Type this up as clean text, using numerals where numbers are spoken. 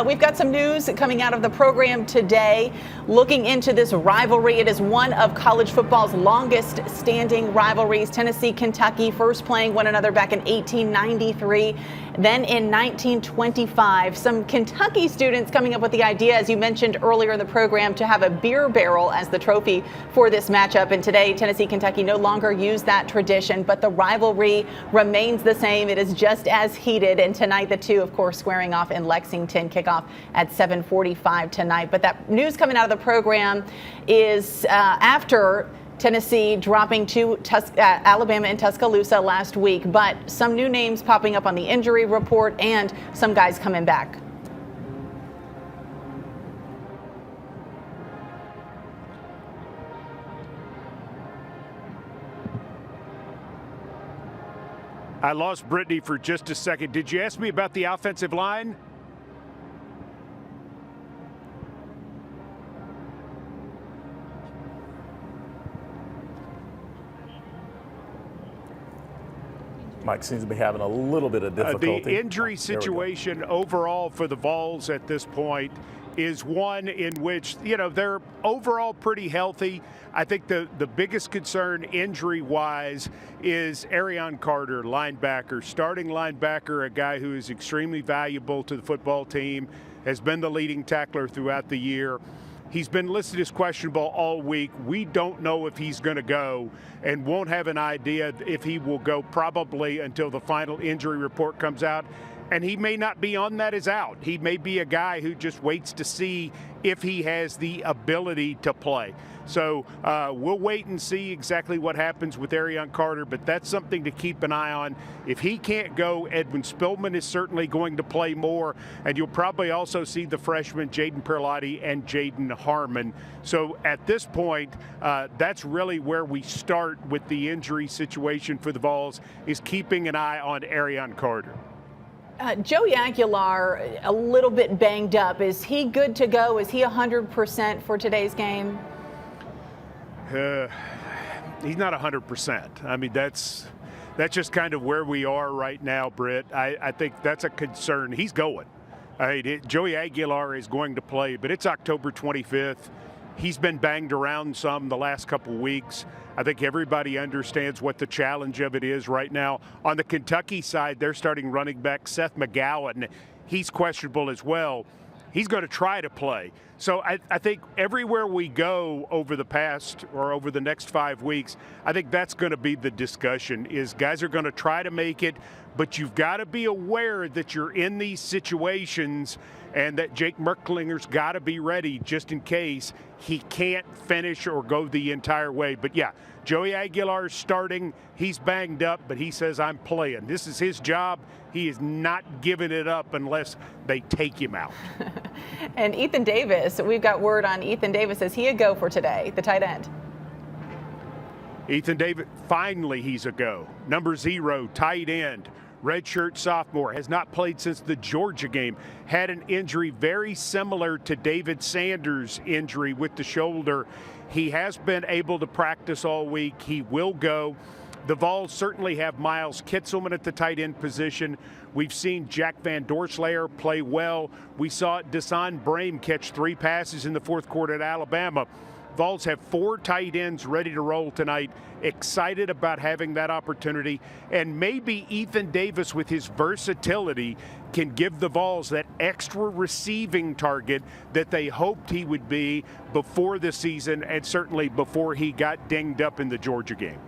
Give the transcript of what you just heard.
We've got some news coming out of the program today looking into this rivalry. It is one of college football's longest standing rivalries. Tennessee, Kentucky first playing one another back in 1893, then in 1925. Some Kentucky students coming up with the idea, as you mentioned earlier in the program, to have a beer barrel as the trophy for this matchup. And today, Tennessee, Kentucky no longer use that tradition, but the rivalry remains the same. It is just as heated. And tonight, the two, of course, squaring off in Lexington. Kickoff at 7:45 tonight. But that news coming out of the program is after Tennessee dropping to Alabama in Tuscaloosa last week. But some new names popping up on the injury report and some guys coming back. I lost Brittany for just a second. Did you ask me about the offensive line? Mike seems to be having a little bit of difficulty. The injury situation overall for the Vols at this point is one in which, they're overall pretty healthy. I think the biggest concern injury-wise is Arion Carter, linebacker, starting linebacker, a guy who is extremely valuable to the football team, has been the leading tackler throughout the year. He's been listed as questionable all week. We don't know if he's going to go and won't have an idea if he will go probably until the final injury report comes out. And he may not be on that as out. He may be a guy who just waits to see if he has the ability to play. So we'll wait and see exactly what happens with Arion Carter, but that's something to keep an eye on. If he can't go, Edwin Spillman is certainly going to play more, and you'll probably also see the freshmen Jaden Perlotti and Jaden Harmon. So at this point, that's really where we start with the injury situation for the Vols, is keeping an eye on Arion Carter. Joey Aguilar, a little bit banged up. Is he good to go? Is he 100% for today's game? He's not 100%. I mean, that's just kind of where we are right now, Britt. I think that's a concern. He's going. Joey Aguilar is going to play, but it's October 25th. He's been banged around some the last couple weeks. I think everybody understands what the challenge of it is right now. On the Kentucky side, they're starting running back Seth McGowan. He's questionable as well. He's going to try to play. So I think everywhere we go over the next 5 weeks, I think that's going to be the discussion, is guys are going to try to make it, but you've got to be aware that you're in these situations and that Jake Merklinger's got to be ready just in case he can't finish or go the entire way. But yeah, Joey Aguilar's starting. He's banged up, but he says, I'm playing. This is his job. He is not giving it up unless they take him out. And Ethan Davis, we've got word on Ethan Davis. Is he a go for today, the tight end? Ethan Davis, finally he's a go. Number 0, tight end. Redshirt sophomore, has not played since the Georgia game. Had an injury very similar to David Sanders' injury with the shoulder. He has been able to practice all week. He will go. The Vols certainly have Miles Kitzelman at the tight end position. We've seen Jack Van Doorslayer play well. We saw Desan Brame catch 3 passes in the fourth quarter at Alabama. Vols have 4 tight ends ready to roll tonight. Excited about having that opportunity. And maybe Ethan Davis, with his versatility, can give the Vols that extra receiving target that they hoped he would be before the season, and certainly before he got dinged up in the Georgia game.